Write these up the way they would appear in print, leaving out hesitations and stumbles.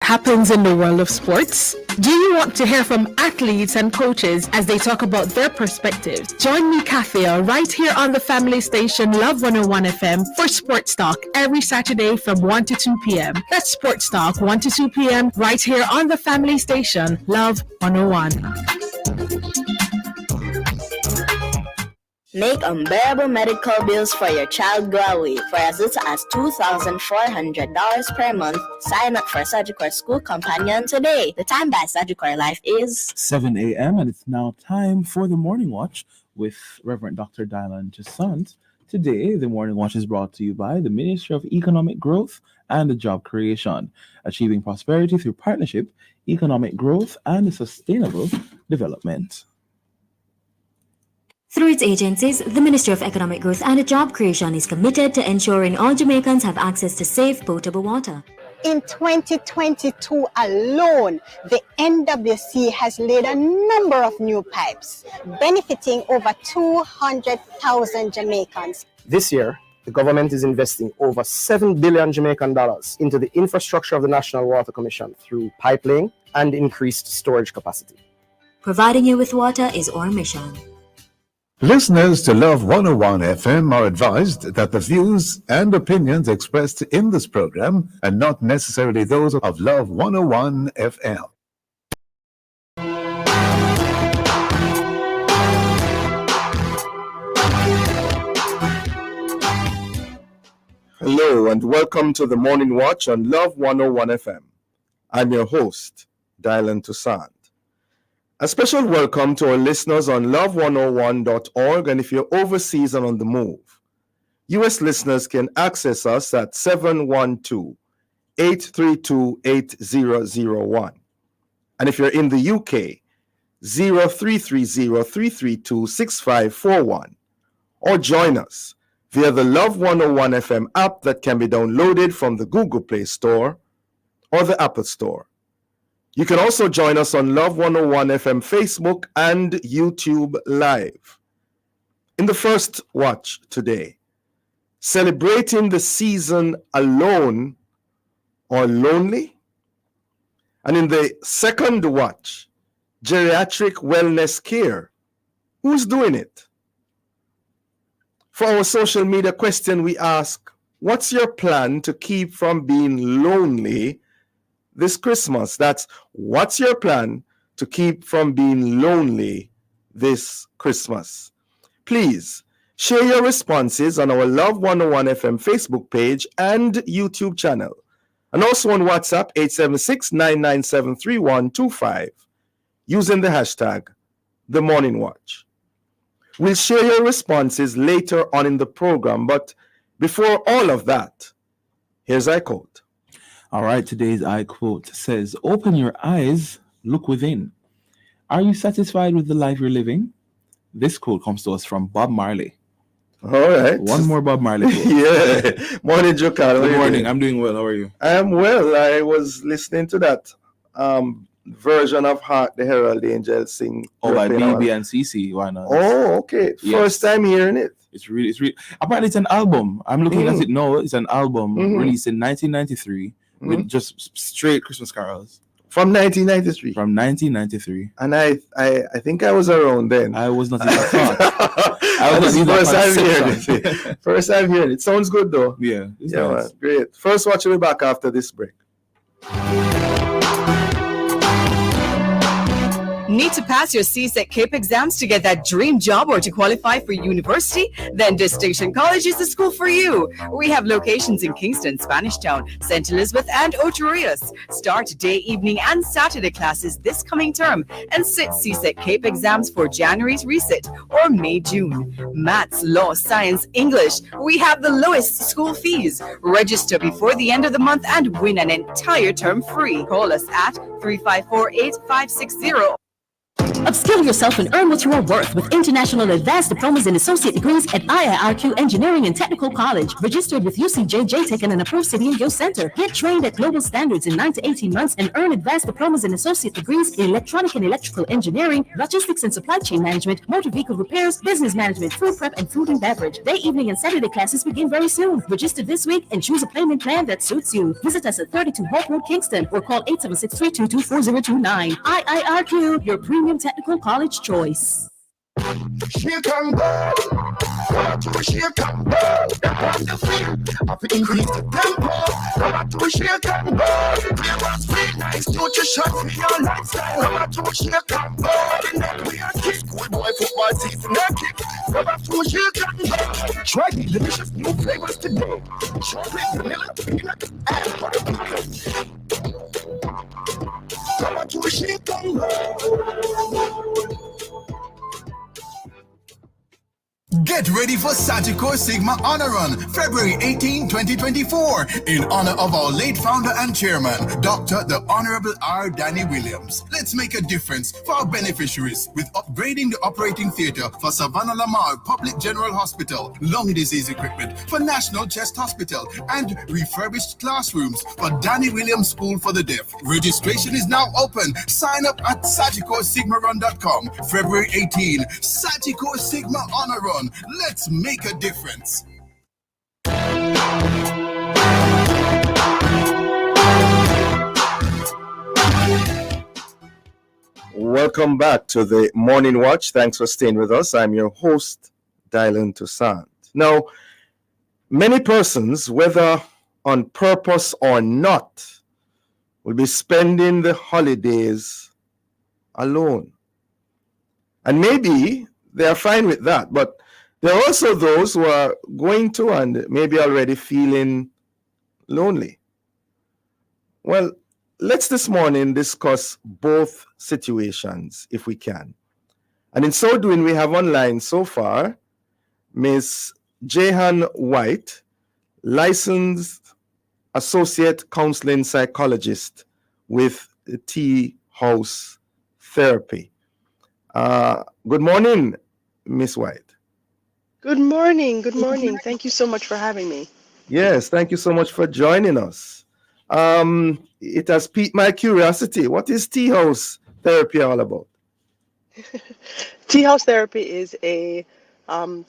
happens in the world of sports? Do you want to hear from athletes and coaches as they talk about their perspectives? Join me, Kathia, right here on the family station Love 101 FM for Sports Talk every Saturday from 1 to 2 p.m. That's Sports Talk 1 to 2 p.m. right here on the family station Love 101. Make unbearable medical bills for your child go away. For as little as $2,400 per month, sign up for Sagicor School Companion today. The time by Sagicor Life is 7 a.m. and it's now time for the Morning Watch with Reverend Dr. Dylan Toussaint. Today, the Morning Watch is brought to you by the Ministry of Economic Growth and Job Creation, achieving prosperity through partnership, economic growth, and sustainable development. Through its agencies, the Ministry of Economic Growth and Job Creation is committed to ensuring all Jamaicans have access to safe, potable water. In 2022 alone, the NWC has laid a number of new pipes, benefiting over 200,000 Jamaicans. This year, the government is investing over 7 billion Jamaican dollars into the infrastructure of the National Water Commission through pipelaying and increased storage capacity. Providing you with water is our mission. Listeners to Love 101 FM are advised that the views and opinions expressed in this program are not necessarily those of Love 101 FM. Hello and welcome to the Morning Watch on Love 101 FM. I'm your host, Dylan Toussaint. A special welcome to our listeners on love101.org, and if you're overseas and on the move, U.S. listeners can access us at 712-832-8001. And if you're in the UK, 0330-332-6541. Or join us via the Love 101 FM app that can be downloaded from the Google Play Store or the Apple Store. You can also join us on Love 101 FM Facebook and YouTube Live. In the first watch today, celebrating the season alone or lonely. And in the second watch, geriatric wellness care. Who's doing it? For our social media question, we ask, what's your plan to keep from being lonely this Christmas? That's what's your plan to keep from being lonely this Christmas? Please share your responses on our Love 101 FM Facebook page and YouTube channel, and also on WhatsApp 876-997-3125 using the hashtag The Morning Watch. We'll share your responses later on in the program, but before all of that, here's our quote. All right, today's I quote says, "Open your eyes, look within. Are you satisfied with the life you're living?" This quote comes to us from Bob Marley. All right. One more Bob Marley quote. Yeah. Morning, Jokal. Good morning. I'm doing well. How are you? I am well. I was listening to that version of Hark the Herald Angels Sing. Oh, by BB and CC. Why not? Oh, okay. Yes. First time hearing it. It's really. Apparently, it's an album. I'm looking at it now. It's an album released in 1993 with just straight Christmas carols. From 1993. From 1993. And I think I was around then. I was not even thought. I was first time hearing it. First time hearing it. Sounds good though. Yeah. Yeah, nice. man. Great. First watch will be back after this break. Need to pass your CSEC CAPE exams to get that dream job or to qualify for university? Then Distinction College is the school for you. We have locations in Kingston, Spanish Town, St. Elizabeth, and Ocho Rios. Start day, evening, and Saturday classes this coming term and sit CSEC CAPE exams for January's resit or May, June. Maths, law, science, English. We have the lowest school fees. Register before the end of the month and win an entire term free. Call us at 354-8560. Upskill yourself and earn what you are worth with international advanced diplomas and associate degrees at IIRQ Engineering and Technical College. Registered with UCJ JTech and an approved City and Guild Center. Get trained at global standards in 9 to 18 months and earn advanced diplomas and associate degrees in electronic and electrical engineering, logistics and supply chain management, motor vehicle repairs, business management, food prep, and food and beverage. Day, evening, and Saturday classes begin very soon. Register this week and choose a payment plan that suits you. Visit us at 32 Hope Road, Kingston, or call 876-322-4029. IIRQ, your premium technical college choice. Shake and go, come to shake and go. On the field, have to increase the tempo. Come to shake and go. Play was free, nice nutrition for your lifestyle. Come to shake and go. The neck we are kick, good boy football team in their kick. Come to shake and go. Try the delicious new flavors today. Chocolate, vanilla, peanut, and butter pecan. Come to shake and go. Get ready for Sagicor Sigma Honor Run, February 18, 2024, in honor of our late founder and chairman, Dr. the Honorable R. Danny Williams. Let's make a difference for our beneficiaries with upgrading the operating theater for Savannah Lamar Public General Hospital, lung disease equipment for National Chest Hospital, and refurbished classrooms for Danny Williams School for the Deaf. Registration is now open. Sign up at SagicorSigmaRun.com. February 18, Sagicor Sigma Honor Run. Let's make a difference. Welcome back to the Morning Watch. Thanks for staying with us. I'm your host, Dylan Toussaint. Now, many persons, whether on purpose or not, will be spending the holidays alone. And maybe they are fine with that, but there are also those who are going to and maybe already feeling lonely. Well, let's this morning discuss both situations if we can. And in so doing, we have online so far Ms. Jehan White, licensed associate counseling psychologist with Tea House Therapy. Good morning, Ms. White. Good morning. Good morning. Thank you so much for having me. Yes, thank you so much for joining us. It has piqued my curiosity. What is Tea House Therapy all about? Tea House Therapy is a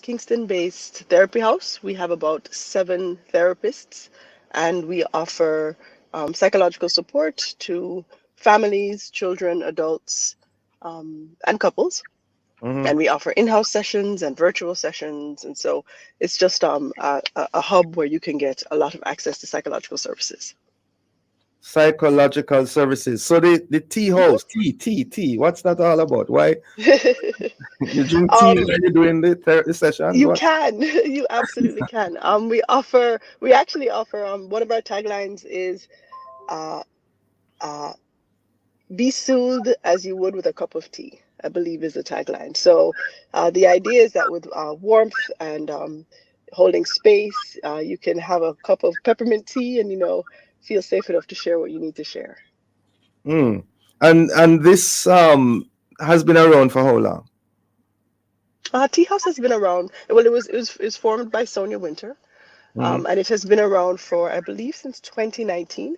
Kingston-based therapy house. We have about 7 therapists, and we offer psychological support to families, children, adults, and couples. Mm-hmm. And we offer in-house sessions and virtual sessions. And so it's just a hub where you can get a lot of access to psychological services. Psychological services. So the tea house, tea, what's that all about? Why? You drink tea when you're doing the session? You can. You absolutely can. We actually offer, one of our taglines is, be soothed as you would with a cup of tea, I believe is the tagline. So the idea is that with warmth and holding space, you can have a cup of peppermint tea and, feel safe enough to share what you need to share. And this has been around for how long? Tea House has been around. Well, it was formed by Sonia Winter, and it has been around for, I believe, since 2019.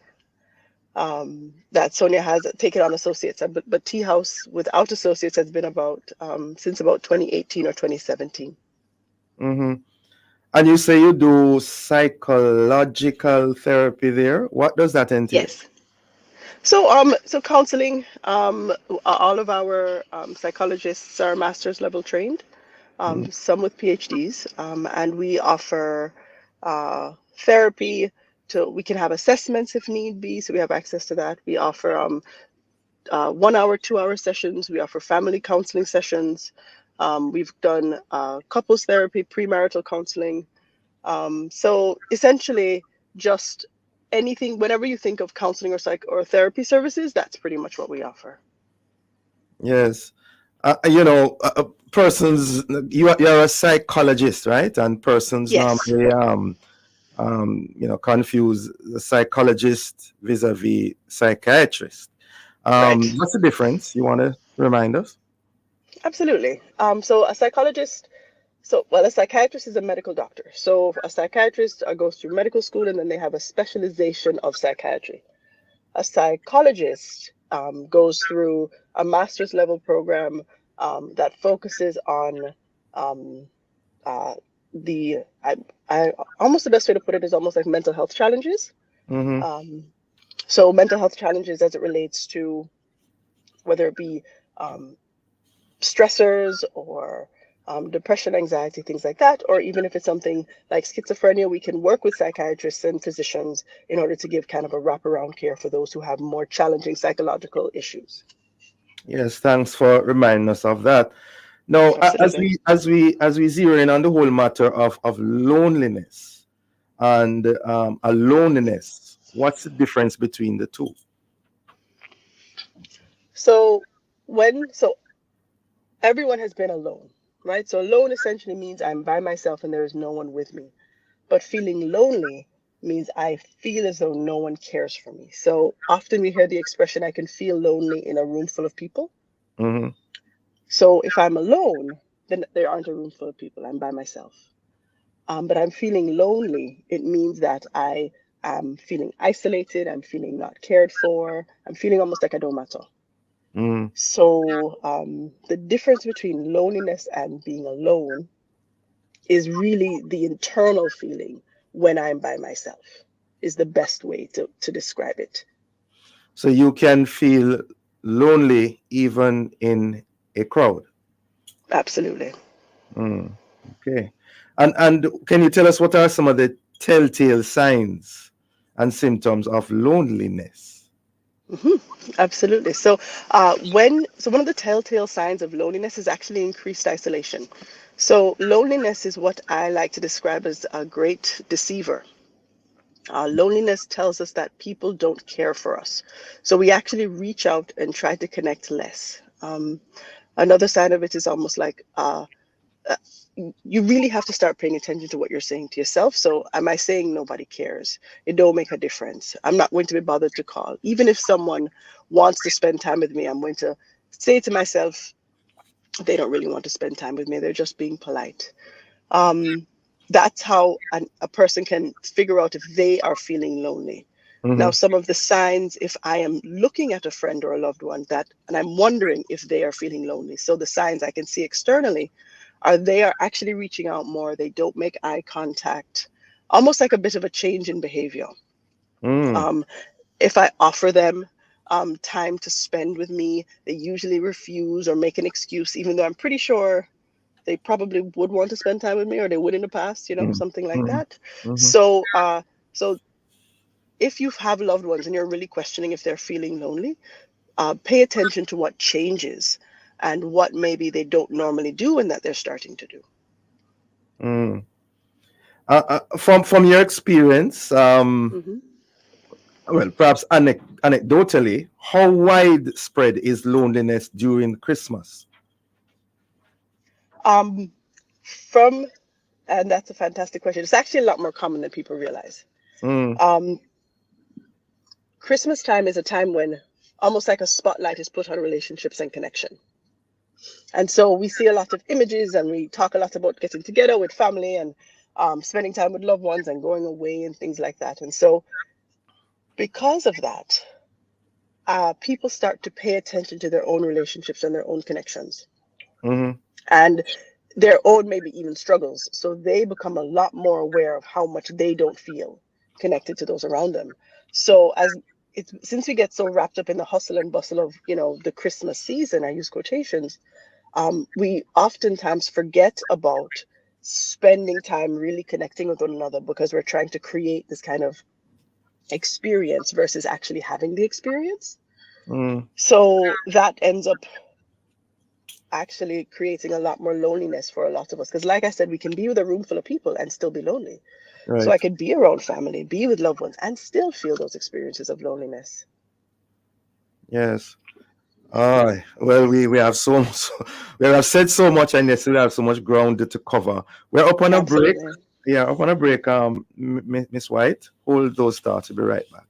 That Sonia has taken on associates, but Tea House without associates has been about since about 2018 or 2017. Mm-hmm. And you say you do psychological therapy there. What does that entail? Yes. So counseling. All of our psychologists are master's level trained. Some with PhDs, and we offer therapy. We can have assessments if need be, so we have access to that. We offer 1 hour, 2 hour sessions. We offer family counseling sessions. We've done couples therapy, premarital counseling. So essentially, just anything, whenever you think of counseling or therapy services, that's pretty much what we offer. Yes. Persons, you're a psychologist, right? And persons normally confuse the psychologist vis-a-vis psychiatrist. Right. What's the difference? You want to remind us? Absolutely. So a psychologist, a psychiatrist is a medical doctor. So a psychiatrist goes through medical school and then they have a specialization of psychiatry. A psychologist goes through a master's level program that focuses on um, the I almost the best way to put it is almost like mental health challenges. Mm-hmm. So mental health challenges as it relates to whether it be stressors or depression, anxiety, things like that, or even if it's something like schizophrenia, we can work with psychiatrists and physicians in order to give kind of a wraparound care for those who have more challenging psychological issues. Yes, thanks for reminding us of that. Now, Absolutely. as we zero in on the whole matter of loneliness and loneliness, what's the difference between the two? So everyone has been alone, right? So alone essentially means I'm by myself and there is no one with me. But feeling lonely means I feel as though no one cares for me. So often we hear the expression, I can feel lonely in a room full of people. Mm-hmm. So if I'm alone, then there aren't a room full of people. I'm by myself. But I'm feeling lonely. It means that I am feeling isolated. I'm feeling not cared for. I'm feeling almost like I don't matter. Mm. So the difference between loneliness and being alone is really the internal feeling when I'm by myself is the best way to describe it. So you can feel lonely even in a crowd. Absolutely. Mm. Okay. And can you tell us what are some of the telltale signs and symptoms of loneliness? Mm-hmm. Absolutely. So one of the telltale signs of loneliness is actually increased isolation. So loneliness is what I like to describe as a great deceiver. Loneliness tells us that people don't care for us. So we actually reach out and try to connect less. Another sign of it is almost like you really have to start paying attention to what you're saying to yourself. So am I saying nobody cares? It don't make a difference. I'm not going to be bothered to call. Even if someone wants to spend time with me, I'm going to say to myself, they don't really want to spend time with me. They're just being polite. That's how a person can figure out if they are feeling lonely. Mm-hmm. Now, some of the signs, if I am looking at a friend or a loved one and I'm wondering if they are feeling lonely. So the signs I can see externally are they are actually reaching out more. They don't make eye contact, almost like a bit of a change in behavior. Mm. If I offer them time to spend with me, they usually refuse or make an excuse, even though I'm pretty sure they probably would want to spend time with me or they would in the past, something like that. Mm-hmm. So if you have loved ones and you're really questioning if they're feeling lonely, pay attention to what changes and what maybe they don't normally do and that they're starting to do. Mm. From your experience, Mm-hmm. well, perhaps anecdotally, how widespread is loneliness during Christmas? And that's a fantastic question. It's actually a lot more common than people realize. Mm. Christmas time is a time when almost like a spotlight is put on relationships and connection. And so we see a lot of images and we talk a lot about getting together with family and spending time with loved ones and going away and things like that. And so because of that, people start to pay attention to their own relationships and their own connections. Mm-hmm. And their own maybe even struggles. So they become a lot more aware of how much they don't feel connected to those around them. So since we get so wrapped up in the hustle and bustle of, the Christmas season, I use quotations, we oftentimes forget about spending time really connecting with one another because we're trying to create this kind of experience versus actually having the experience. Mm. So that ends up actually creating a lot more loneliness for a lot of us. Because like I said, we can be with a room full of people and still be lonely. Right. So I could be around family, be with loved ones, and still feel those experiences of loneliness. Yes. Well, we have we have said so much, and still have so much ground to cover. We're up on a break. Yeah, up on a break. Miss White, hold those thoughts. We'll be right back.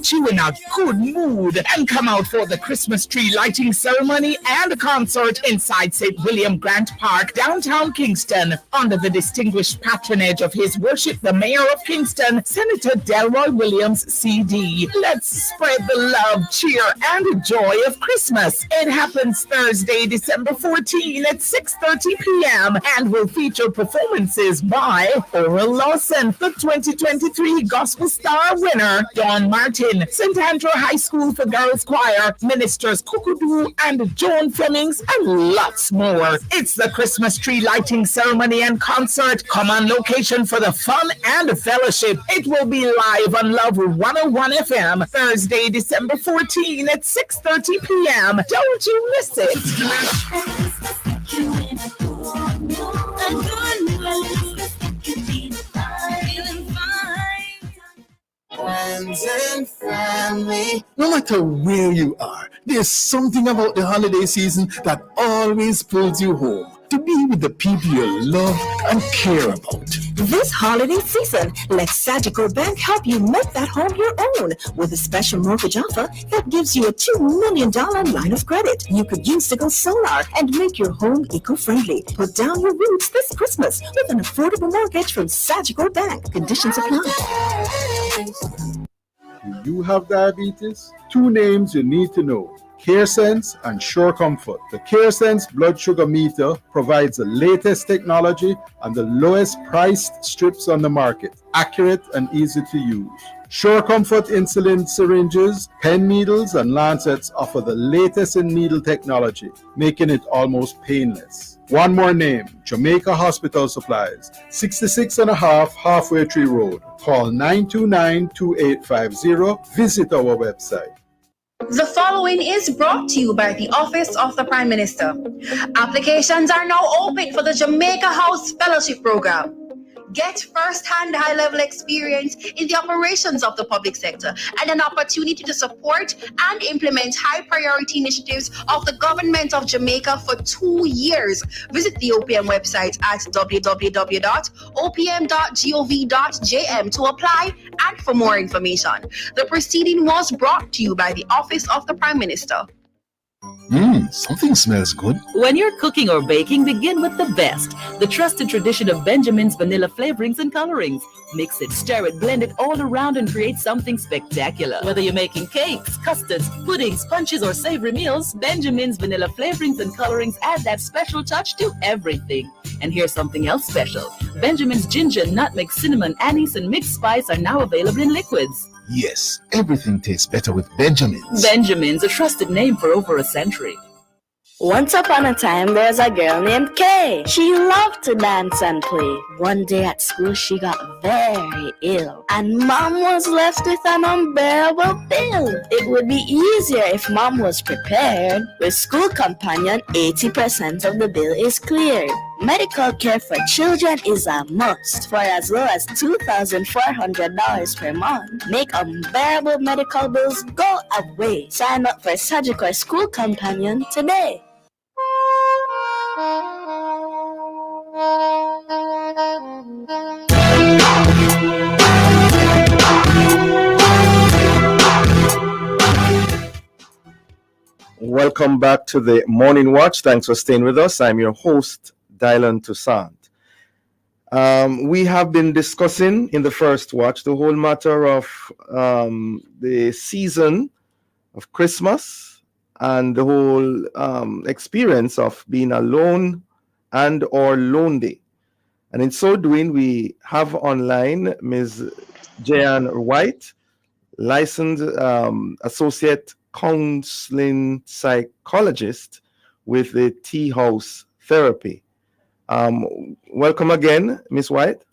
put you in a good mood and come out for the Christmas tree lighting ceremony and concert inside St. William Grant Park, downtown Kingston, under the distinguished patronage of His Worship the Mayor of Kingston, Senator Delroy Williams, CD. Let's spread the love, cheer, and joy of Christmas. It happens Thursday, December 14 at 6:30 p.m. and will feature performances by Oral Lawson, the 2023 Gospel Star winner, Dawn Martin, St. Andrew High School for Girls Choir, Ministers Kukudu and Joan Flemings, and lots more. It's the Christmas tree lighting ceremony and concert. Come on location for the fun and fellowship. It will be live on Love 101 FM, Thursday, December 14 at 6:30 p.m. Don't you miss it. Friends and family. No matter where you are, there's something about the holiday season that always pulls you home. To be with the people you love and care about. This holiday season, let Sagicor Bank help you make that home your own with a special mortgage offer that gives you a $2 million line of credit you could use to go solar and make your home eco-friendly. Put down your roots this Christmas with an affordable mortgage from Sagicor Bank. Conditions apply. Do you have diabetes? Two names you need to know: CareSense and Sure Comfort. The CareSense blood sugar meter provides the latest technology and the lowest priced strips on the market, accurate and easy to use. Sure Comfort insulin syringes, pen needles, and lancets offer the latest in needle technology, making it almost painless. One more name: Jamaica Hospital Supplies, 66.5 Halfway Tree Road. Call 929-2850. Visit our website. The following is brought to you by the Office of the Prime Minister. Applications are now open for the Jamaica House Fellowship Program. Get first-hand high-level experience in the operations of the public sector and an opportunity to support and implement high-priority initiatives of the government of Jamaica for 2 years. Visit the OPM website at www.opm.gov.jm to apply and for more information. The proceeding was brought to you by the Office of the Prime Minister. Something smells good. When you're cooking or baking, begin with the best. The trusted tradition of Benjamin's vanilla flavorings and colorings. Mix it, stir it, blend it all around and create something spectacular. Whether you're making cakes, custards, puddings, punches, or savory meals, Benjamin's vanilla flavorings and colorings add that special touch to everything. And here's something else special. Benjamin's ginger, nutmeg, cinnamon, anise, and mixed spice are now available in liquids. Yes, everything tastes better with Benjamin's. Benjamin's, a trusted name for over a century. Once upon a time, there was a girl named Kay. She loved to dance and play. One day at school, she got very ill, and Mom was left with an unbearable bill. It would be easier if Mom was prepared. With School Companion, 80% of the bill is cleared. Medical care for children is a must for as low as $2,400 per month. Make unbearable medical bills go away. Sign up for Sagicor School Companion today. Welcome back to the Morning Watch. Thanks for staying with us. I'm your host, Dylan Toussaint. We have been discussing in the first watch the whole matter of the season of Christmas and the whole experience of being alone and or lonely. And in so doing, we have online Ms. Jeanne White, licensed associate counseling psychologist with the Tea House Therapy. Welcome again, Ms. White.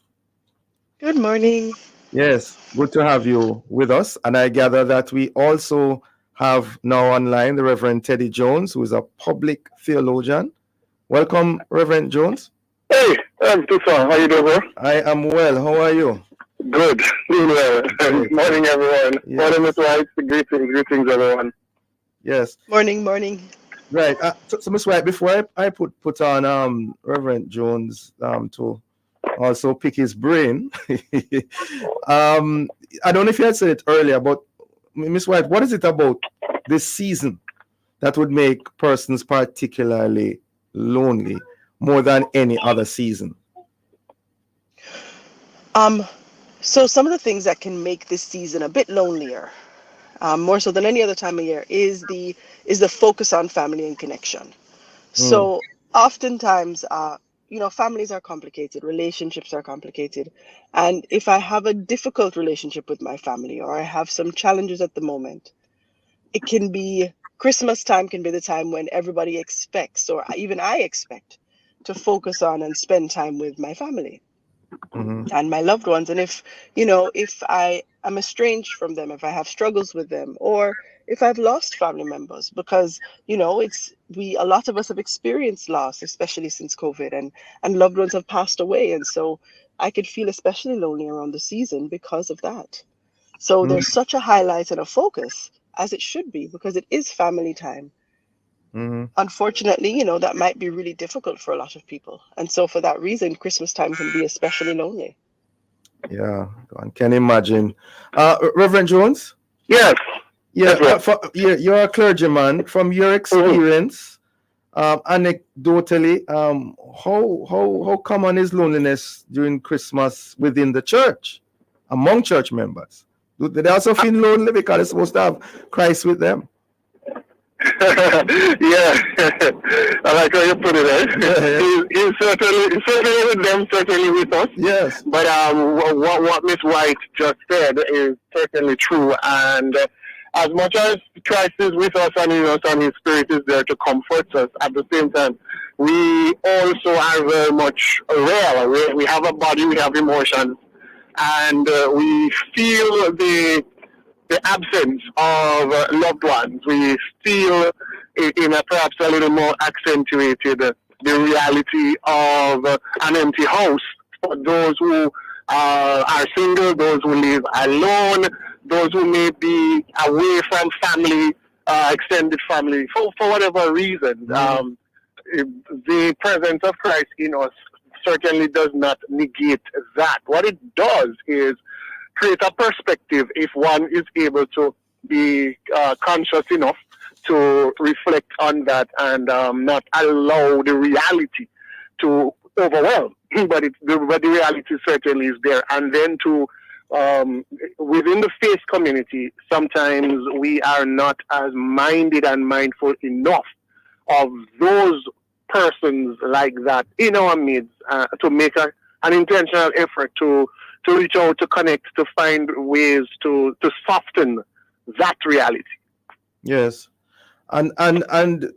Good morning. Yes, good to have you with us. And I gather that we also have now online the Reverend Teddy Jones, who is a public theologian. Welcome, Reverend Jones. Hey, I'm Toussaint. How you doing, bro? I am well. How are you? Good. Doing well. Good morning, everyone. Yes. Morning, Ms. White. Greetings, everyone. Yes. Morning. Right. So Ms. White, before I put on Reverend Jones to also pick his brain, I don't know if you had said it earlier, but Miss White, what is it about this season that would make persons particularly lonely more than any other season? So some of the things that can make this season a bit lonelier, more so than any other time of year, is the focus on family and connection. So oftentimes, families are complicated, relationships are complicated. And if I have a difficult relationship with my family, or I have some challenges at the moment, it can be Christmas time can be the time when everybody expects, or even I expect, to focus on and spend time with my family and my loved ones. And if I am estranged from them, if I have struggles with them, or if I've lost family members, because a lot of us have experienced loss, especially since COVID, and loved ones have passed away. And so I could feel especially lonely around the season because of that. So there's such a highlight and a focus, as it should be, because it is family time. Unfortunately, that might be really difficult for a lot of people. And so for that reason, Christmas time can be especially lonely. Yeah, I can imagine. Reverend Jones? Yes. Yeah, you're a clergyman. From your experience, anecdotally, how common is loneliness during Christmas within the church, among church members? Do they also feel lonely because they're supposed to have Christ with them? Yeah, I like how you put it. He's certainly with them, certainly with us. Yes. But what Miss White just said is certainly true. And as much as Christ is with us and in us, and His Spirit is there to comfort us, at the same time, we also are very much real. We have a body, we have emotions, and we feel the absence of loved ones. We feel in a perhaps a little more accentuated the reality of an empty house for those who are single, those who live alone, those who may be away from family, extended family, for whatever reason. The presence of Christ in us certainly does not negate that. What it does is create a perspective if one is able to be conscious enough to reflect on that and not allow the reality to overwhelm. But the reality certainly is there. And then within the faith community, sometimes we are not as minded and mindful enough of those persons like that in our midst to make an intentional effort to reach out, to connect, to find ways to soften that reality. Yes. And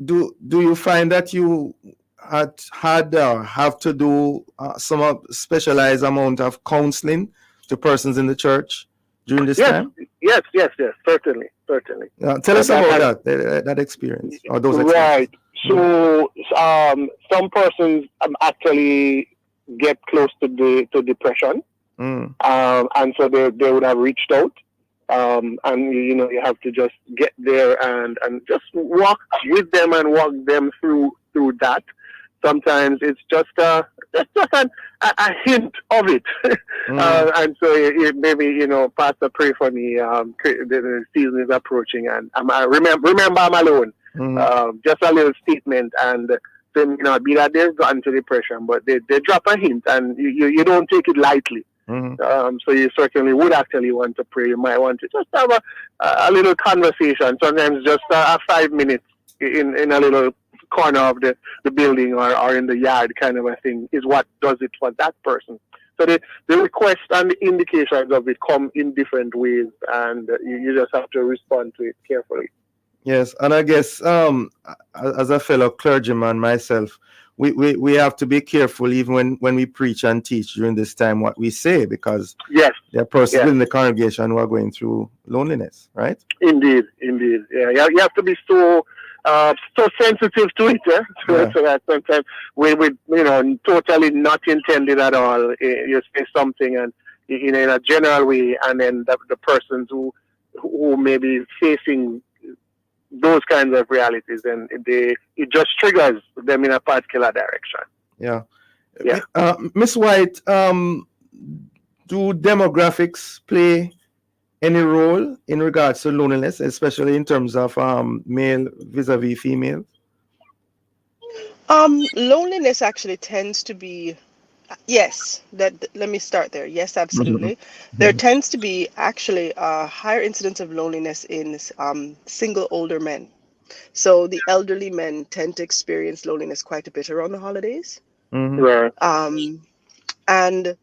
do you find that you have to do some specialized amount of counseling to persons in the church during this time? Yes, certainly. Tell us about that experience or those experiences. Right. So some persons actually get close to depression. And so they would have reached out, and you have to just get there and just walk with them and walk them through that. Sometimes it's just a hint of it, and so maybe Pastor, pray for me. The season is approaching, and remember I'm alone. Just a little statement, and they may not be that they've gotten to depression, but they drop a hint, and you don't take it lightly. So you certainly would actually want to pray. You might want to just have a little conversation. Sometimes just 5 minutes in a little corner of the building or in the yard kind of a thing is what does it for that person. So the request and the indications of it come in different ways, and you just have to respond to it carefully. Yes, and I guess as a fellow clergyman myself, we have to be careful even when we preach and teach during this time what we say, because there are persons in the congregation who are going through loneliness, right? Indeed. Yeah, you have to be so sensitive to it, so that sometimes we totally not intended at all. You say something and in a general way, and then the persons who may be facing those kinds of realities, and it just triggers them in a particular direction. Yeah. Miss White, do demographics play any role in regards to loneliness, especially in terms of male vis-a-vis female? Loneliness actually tends to be, yes, let me start there. Yes, absolutely. There tends to be actually a higher incidence of loneliness in single older men. So the elderly men tend to experience loneliness quite a bit around the holidays. Right. And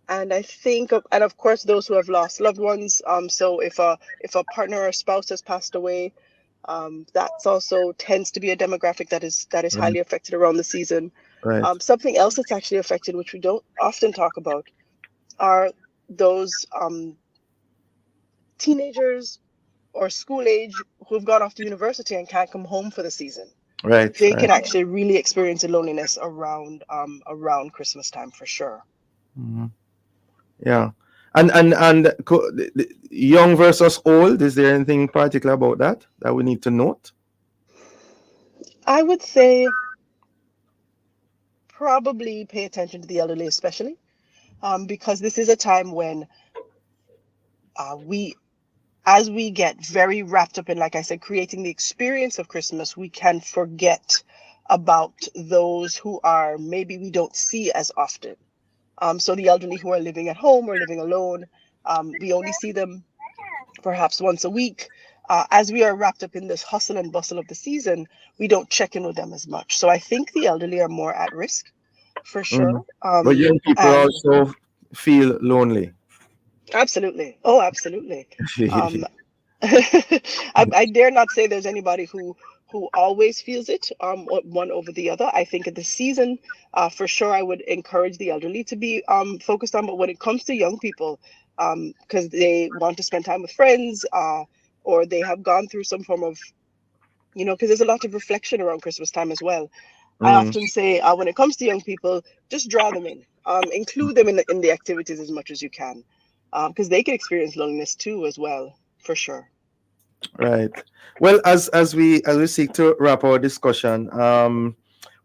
and I think and of course those who have lost loved ones. So if a partner or spouse has passed away, that's also tends to be a demographic that is Right. highly affected around the season. Right. Something else that's actually affected, which we don't often talk about, are those teenagers or school age who've gone off to university and can't come home for the season. Right. They Right. can actually really experience a loneliness around Christmas time for sure. Mhm. Yeah. And young versus old, is there anything particular about that we need to note? I would say probably pay attention to the elderly, especially because this is a time when we, as we get very wrapped up in, like I said, creating the experience of Christmas, we can forget about those who are maybe we don't see as often. So the elderly who are living at home or living alone, we only see them perhaps once a week. As we are wrapped up in this hustle and bustle of the season, we don't check in with them as much. So I think the elderly are more at risk for sure. But young people And also feel lonely. absolutely. Oh, absolutely. Um, I dare not say there's anybody who always feels it one over the other. I think at the season, for sure, I would encourage the elderly to be focused on. But when it comes to young people, because they want to spend time with friends, or they have gone through some form of, because there's a lot of reflection around Christmas time as well. I Mm. often say when it comes to young people, just draw them in, include them in the activities as much as you can, because they can experience loneliness too as well, for sure. Right. Well, as we seek to wrap our discussion,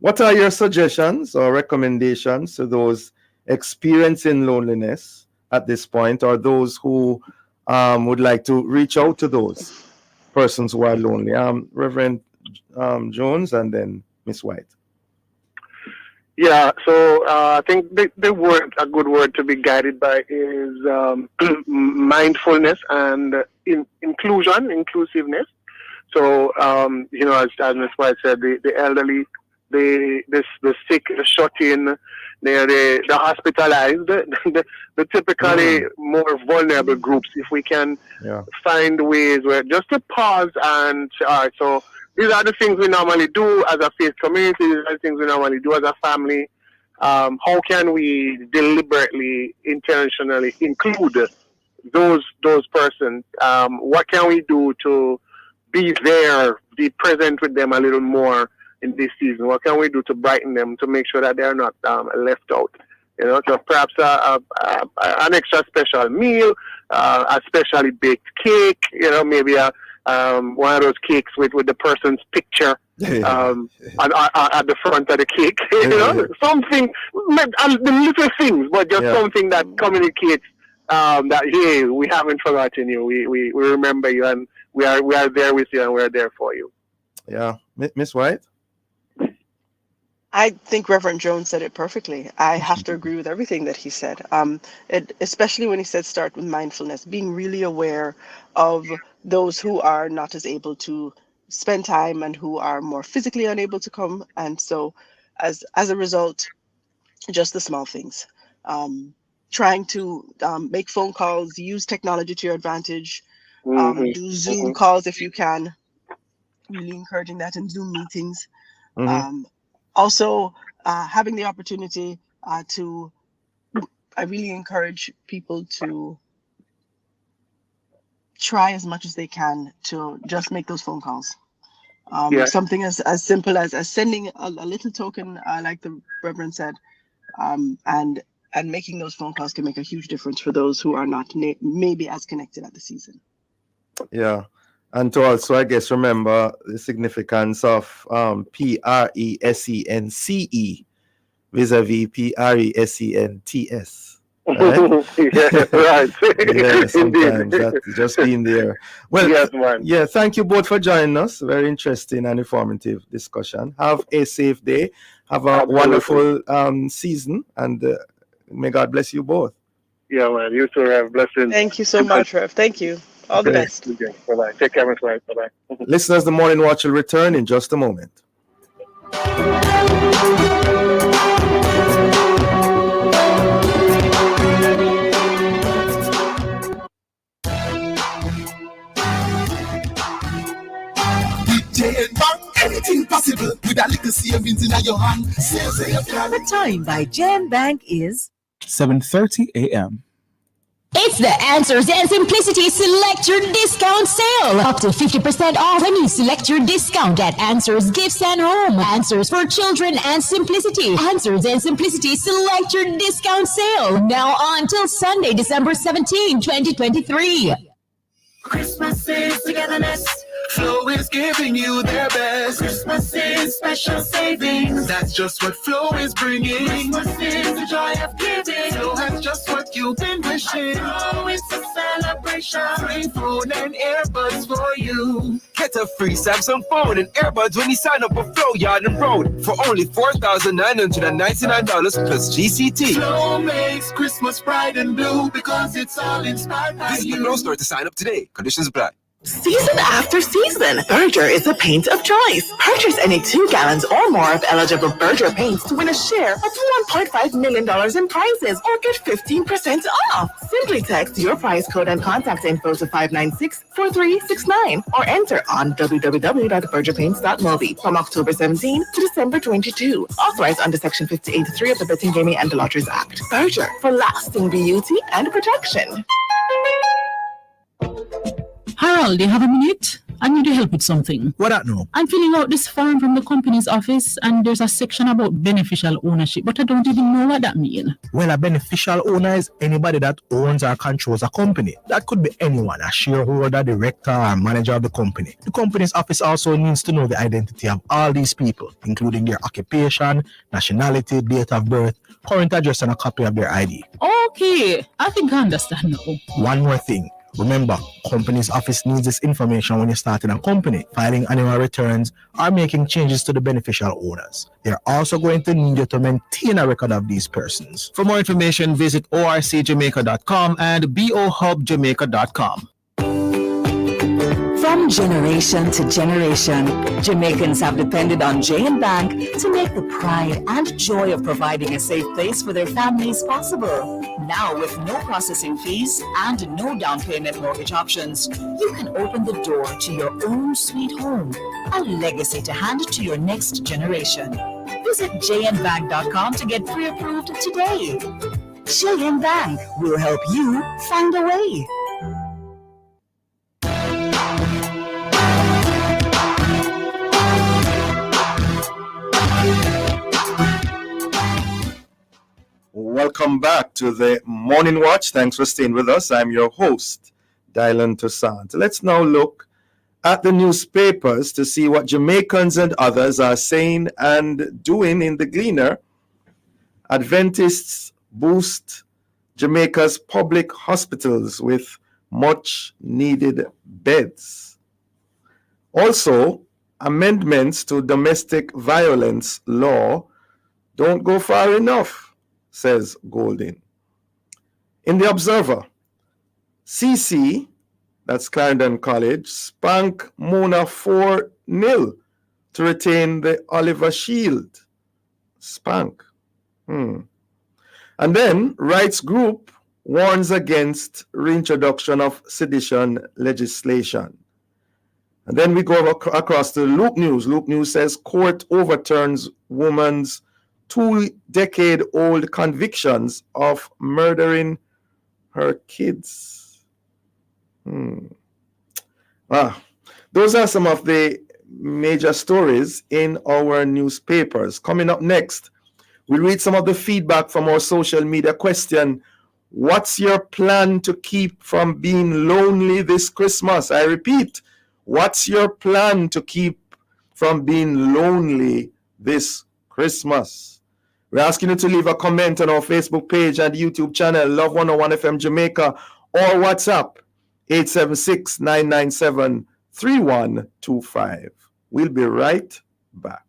what are your suggestions or recommendations to those experiencing loneliness at this point, or those who would like to reach out to those persons who are lonely? Reverend Jones, and then Miss White. Yeah, so I think the word, a good word to be guided by is mindfulness and inclusiveness. So, as Ms. White said, the elderly, the sick, the shut in, the hospitalized, the typically more vulnerable groups. If we can Yeah. find ways where just to pause and say, all right, so these are the things we normally do as a faith community, these are the things we normally do as a family. How can we deliberately, intentionally include those persons? What can we do to be there, be present with them a little more in this season? What can we do to brighten them, to make sure that they're not left out? So perhaps an extra special meal, a specially baked cake. Maybe one of those cakes with the person's picture at the front of the cake. Something, the little things, but just something that communicates that hey, we haven't forgotten you. We remember you, and we are there with you, and we're there for you. Yeah, Miss White. I think Reverend Jones said it perfectly. I have to agree with everything that he said. Especially when he said start with mindfulness, being really aware of those who are not as able to spend time and who are more physically unable to come. And so, as a result, just the small things. Trying to make phone calls, use technology to your advantage, do Zoom calls if you can. Really encouraging that in Zoom meetings. Also, having the opportunity I really encourage people to try as much as they can to just make those phone calls. Something as simple as sending a little token, like the Reverend said, and making those phone calls can make a huge difference for those who are not maybe as connected at the season. Yeah. And to also, I guess, remember the significance of PRESENCE vis-a-vis PRESENTS. Yeah, right. Yeah, sometimes Indeed. that's just being there. Well, Yes, man. yeah, thank you both for joining us. Very interesting and informative discussion. Have a safe day. Have a Absolutely. wonderful season, and may God bless you both. Yeah, man. You too, Rev. Blessings. Thank you so much, Rev. Thank you. All the Okay. best. Okay. Bye-bye. Take care, my friend. Bye-bye. Listeners, the Morning Watch will return in just a moment. Jane Bank, anything possible with a little savings in your hand. Save your plan. The time by Jam Bank is 7:30 a.m. It's the Answers and Simplicity Select Your Discount Sale. Up to 50% off when you select your discount at Answers Gifts and Home. Answers for Children and Simplicity. Answers and Simplicity Select Your Discount Sale. Now on till Sunday, December 17, 2023. Christmas is togetherness. Flow is giving you their best. Christmas is special savings. That's just what Flow is bringing. Christmas is the joy of giving. Flow has just what you've been wishing. Flow is a celebration. Free phone and earbuds for you. Get a free Samsung phone and earbuds when you sign up for Flow Yard and Road for only $4,999 plus GCT. Flow makes Christmas bright and blue because it's all inspired by Visit the you. Flow store to sign up today. Conditions apply. Season after season, Berger is a paint of choice. Purchase any 2 gallons or more of eligible Berger paints to win a share of $1.5 million in prizes or get 15% off. Simply text your prize code and contact info to 596-4369 or enter on www.bergerpaints.mobi from October 17 to December 22. Authorized under Section 58.3 of the Betting, Gaming and the Lotteries Act. Berger, for lasting beauty and protection. Harold, do you have a minute? I need your help with something. What that know? I'm filling out this form from the company's office and there's a section about beneficial ownership, but I don't even know what that means. Well, a beneficial owner is anybody that owns or controls a company. That could be anyone, a shareholder, director, or manager of the company. The company's office also needs to know the identity of all these people, including their occupation, nationality, date of birth, current address, and a copy of their ID. Okay, I think I understand now. One more thing. Remember, company's office needs this information when you're starting a company, filing annual returns, or making changes to the beneficial owners. They're also going to need you to maintain a record of these persons. For more information, visit orcjamaica.com and bohubjamaica.com. From generation to generation, Jamaicans have depended on Jane Bank to make the pride and joy of providing a safe place for their families possible. Now, with no processing fees and no down payment mortgage options, you can open the door to your own sweet home, a legacy to hand to your next generation. Visit jnbank.com to get pre-approved today. JN Bank will help you find a way. Welcome back to the Morning Watch. Thanks for staying with us. I'm your host, Dylan Toussaint. Let's now look at the newspapers to see what Jamaicans and others are saying and doing in the Gleaner. Adventists boost Jamaica's public hospitals with much needed beds. Also, amendments to domestic violence law don't go far enough, says Golding. In the Observer, CC, that's Clarendon College, spank Mona 4-0 to retain the Oliver Shield. Spank. And then Rights Group warns against reintroduction of sedition legislation. And then we go across to Loop News. Loop News says court overturns woman's 2-decade-old convictions of murdering her kids. Those are some of the major stories in our newspapers. Coming up next, we'll read some of the feedback from our social media question. What's your plan to keep from being lonely this Christmas? I repeat, what's your plan to keep from being lonely this Christmas? We're asking you to leave a comment on our Facebook page and YouTube channel, Love 101 FM Jamaica, or WhatsApp 876-997-3125. We'll be right back.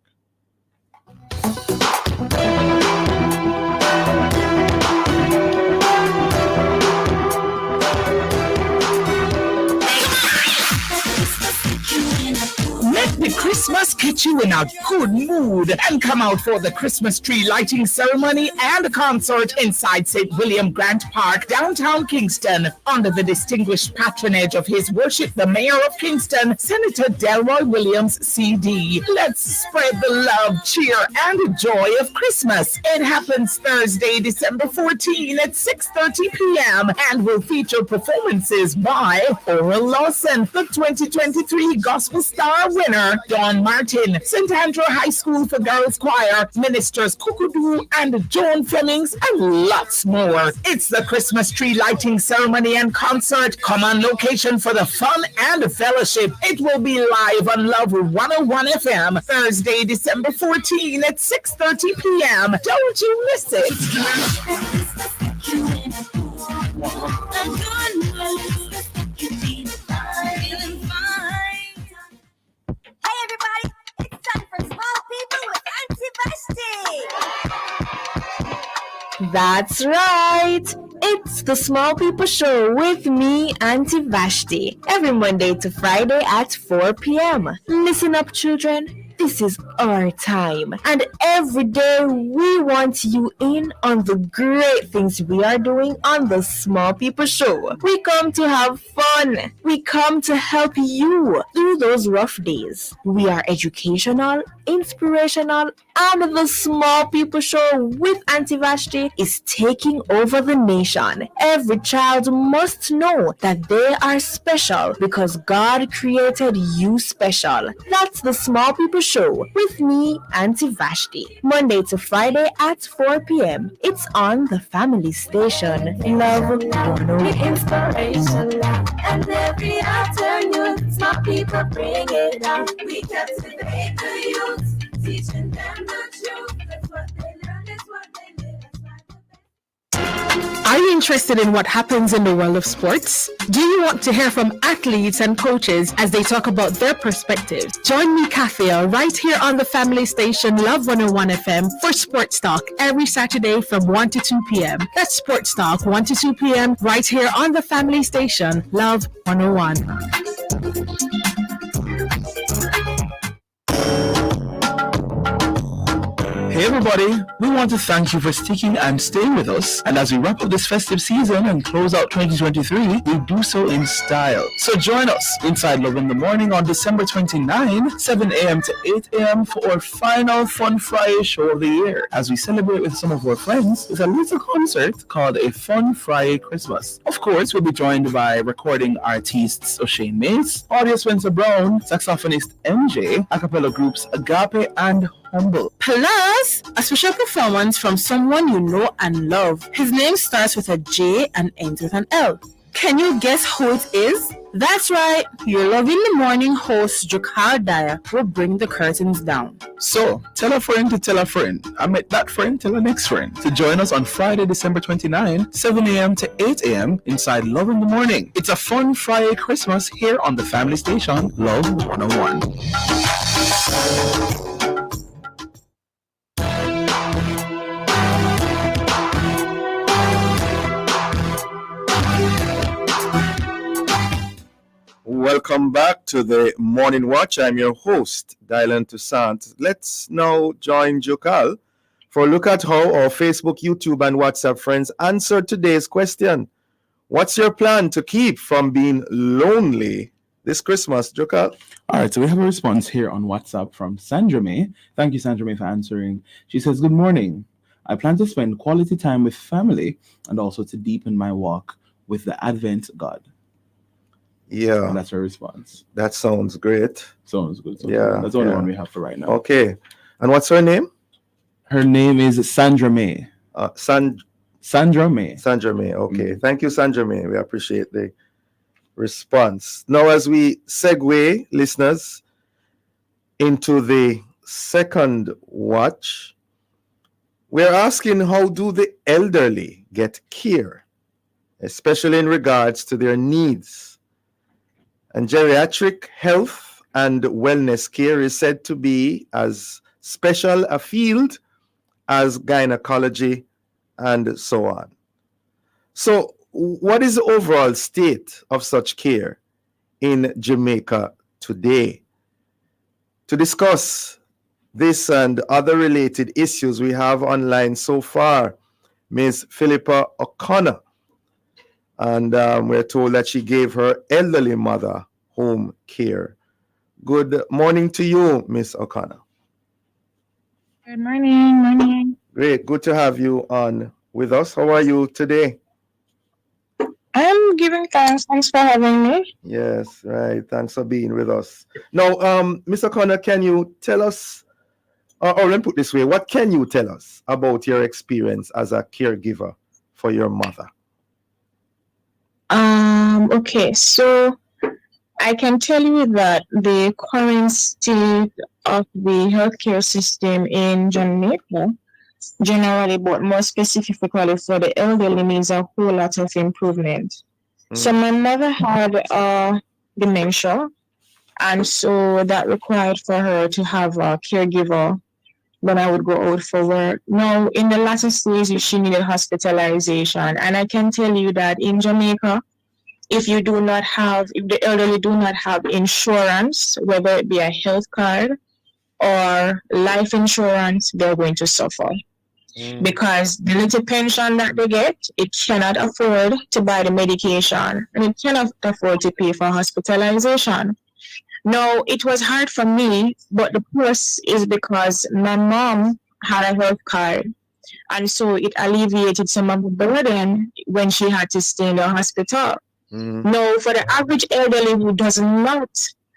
Let the Christmas get you in a good mood and come out for the Christmas tree lighting ceremony and concert inside St. William Grant Park, downtown Kingston, under the distinguished patronage of His Worship the Mayor of Kingston, Senator Delroy Williams, CD. Let's spread the love, cheer, and joy of Christmas. It happens Thursday, December 14 at 6:30 p.m. and will feature performances by Oral Lawson, the 2023 Gospel Star winner, Dawn Martin, St. Andrew High School for Girls Choir, Ministers Kukudu and Joan Flemings, and lots more. It's the Christmas tree lighting ceremony and concert. Come on location for the fun and fellowship. It will be live on Love 101 FM, Thursday, December 14 at 6:30 p.m. Don't you miss it. Hey everybody, it's time for Small People with Auntie Vashti. That's right. It's the Small People Show with me, Auntie Vashti, every Monday to Friday at 4 p.m. Listen up, children. This is our time. And every day we want you in on the great things we are doing on the Small People Show. We come to have fun. We come to help you through those rough days. We are educational, inspirational, and the Small People Show with Auntie Vashti is taking over the nation. Every child must know that they are special because God created you special. That's the Small People Show with me, Auntie Vashti. Monday to Friday at 4 p.m. It's on the family station. Love 101. Inspiration, and every afternoon, small people bring it out. We captivate the youth, teaching them the truth. That's what they learn, that's what they live. Are you interested in what happens in the world of sports? Do you want to hear from athletes and coaches as they talk about their perspectives? Join me, Kathia, right here on the family station Love 101 FM for Sports Talk every Saturday from 1 to 2 p.m. That's Sports Talk 1 to 2 p.m. right here on the family station Love 101. Hey everybody, we want to thank you for sticking and staying with us. And as we wrap up this festive season and close out 2023, we do so in style. So join us inside Love in the Morning on December 29, 7 a.m. to 8 a.m. for our final Fun Friday show of the year, as we celebrate with some of our friends with a little concert called a Fun Friday Christmas. Of course, we'll be joined by recording artists O'Shane Mace, audio Spencer Brown, saxophonist MJ, a cappella groups Agape and Humble. Plus, a special performance from someone you know and love. His name starts with a J and ends with an L. Can you guess who it is? That's right, your Love in the Morning host, Jokar Dyer, will bring the curtains down. So, tell a friend to tell a friend. I met that friend, tell a next friend to join us on Friday, December 29, 7 a.m. to 8 a.m. inside Love in the Morning. It's a fun Friday Christmas here on the family station, Love 101. Welcome back to the Morning Watch. I'm your host, Dylan Toussaint. Let's now join Jokal for a look at how our Facebook, YouTube, and WhatsApp friends answered today's question. What's your plan to keep from being lonely this Christmas, Jokal? All right, so we have a response here on WhatsApp from Sandra May. Thank you, Sandra May, for answering. She says, good morning. I plan to spend quality time with family and also to deepen my walk with the Advent God. Yeah. And that's her response. That sounds great. Sounds good. Yeah. That's the only one we have for right now. Okay. And what's her name? Her name is Sandra May. Sandra May. Sandra May. Okay. Thank you, Sandra May. We appreciate the response. Now, as we segue, listeners, into the second watch, We're asking, how do the elderly get care, especially in regards to their needs? And geriatric health and wellness care is said to be as special a field as gynecology and so on. So, what is the overall state of such care in Jamaica today? To discuss this and other related issues, we have online so far Ms. Philippa O'Connor. And we're told that she gave her elderly mother home care. Good morning to you, Ms. O'Connor. Good morning. Great, good to have you on with us. How are you today? I'm giving thanks. Thanks for having me. Yes, right. Thanks for being with us. Now, Ms. O'Connor, can you tell us, or let me put it this way, what can you tell us about your experience as a caregiver for your mother? Okay, so I can tell you that the current state of the healthcare system in Jamaica, generally, but more specifically for the elderly, needs a whole lot of improvement. So my mother had dementia, and so that required for her to have a caregiver when I would go out for work. Now, in the latter stages, she needed hospitalization, and I can tell you that in Jamaica, if the elderly do not have insurance, whether it be a health card or life insurance, they're going to suffer. Because the little pension that they get, it cannot afford to buy the medication, and it cannot afford to pay for hospitalization. Now, it was hard for me, but the plus is because my mom had a health card, and so it alleviated some of the burden when she had to stay in the hospital. Now, for the average elderly who does not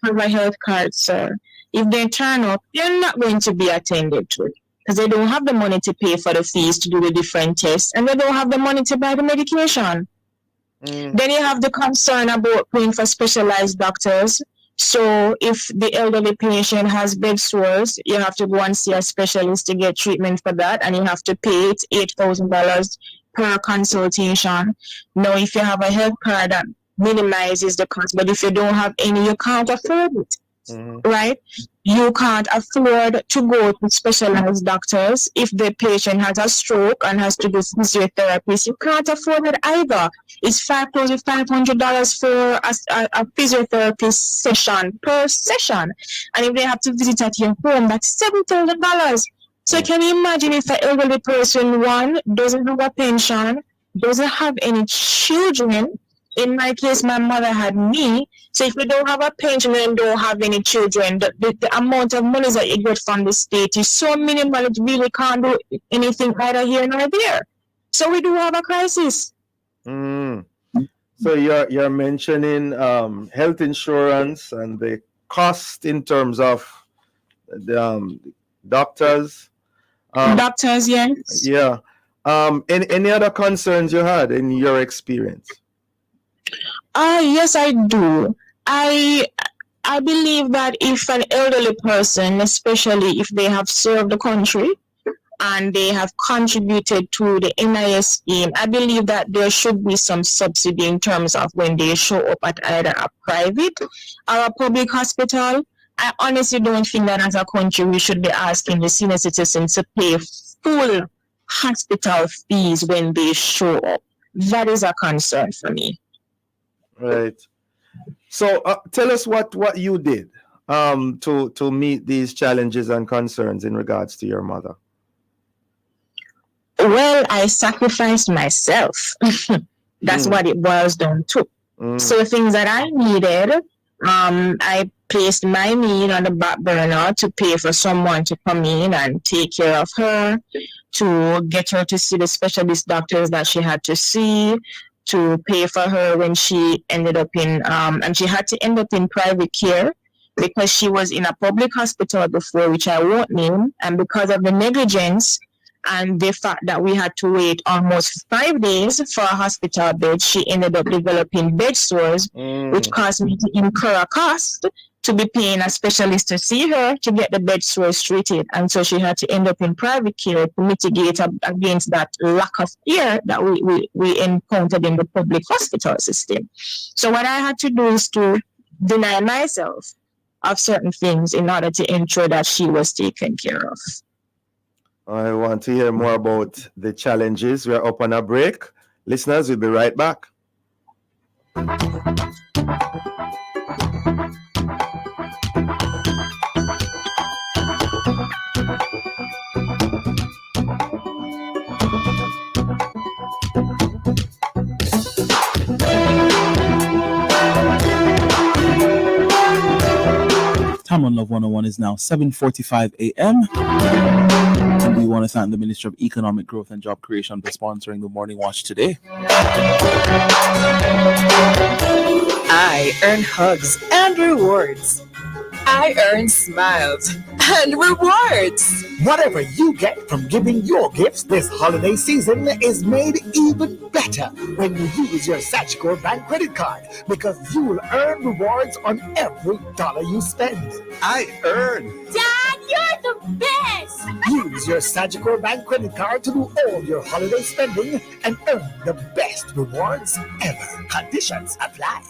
have a health card, sir, if they turn up, they're not going to be attended to because they don't have the money to pay for the fees to do the different tests, and they don't have the money to buy the medication. Then you have the concern about paying for specialized doctors. So if the elderly patient has bed sores, you have to go and see a specialist to get treatment for that, and you have to pay $8,000 per consultation. Now, if you have a health card, that minimizes the cost, but if you don't have any, you can't afford it, right? You can't afford to go to specialized doctors. If the patient has a stroke and has to do physiotherapy, you can't afford it either. It's $5,500 for a physiotherapy session per session. And if they have to visit at your home, that's $7,000. So can you imagine if an elderly person, one, doesn't have a pension, doesn't have any children? In my case, my mother had me. So if you don't have a pension and don't have any children, the amount of money that you get from the state is so minimal, it really can't do anything either here nor there. So we do have a crisis. So you're mentioning health insurance and the cost in terms of the doctors. Doctors, yes. Yeah. Any other concerns you had in your experience? Yes, I do. I believe that if an elderly person, especially if they have served the country and they have contributed to the NIS scheme, I believe that there should be some subsidy in terms of when they show up at either a private or a public hospital. I honestly don't think that as a country we should be asking the senior citizens to pay full hospital fees when they show up. That is a concern for me. Right. So tell us what you did to meet these challenges and concerns in regards to your mother. Well, I sacrificed myself. That's what it boils down to. So things that I needed, I placed my need on the back burner to pay for someone to come in and take care of her, to get her to see the specialist doctors that she had to see, to pay for her when she ended up in, and she had to end up in private care because she was in a public hospital before, which I won't name, and because of the negligence and the fact that we had to wait almost 5 days for a hospital bed, she ended up developing bed sores, which caused me to incur a cost to be paying a specialist to see her to get the bed sores treated. And so she had to end up in private care to mitigate against that lack of care that we encountered in the public hospital system. So what I had to do is to deny myself of certain things in order to ensure that she was taken care of. I want to hear more about the challenges. We're up on a break. Listeners, we'll be right back. Time on Love 101 is now 7:45 a.m. And we want to thank the Ministry of Economic Growth and Job Creation for sponsoring the Morning Watch today. I earn hugs and rewards. I earn smiles and rewards. Whatever you get from giving your gifts this holiday season is made even better when you use your Sagicor Bank credit card, because you will earn rewards on every dollar you spend. I earn. Dad, you're the best! Use your Sagicor Bank credit card to do all your holiday spending and earn the best rewards ever. Conditions apply.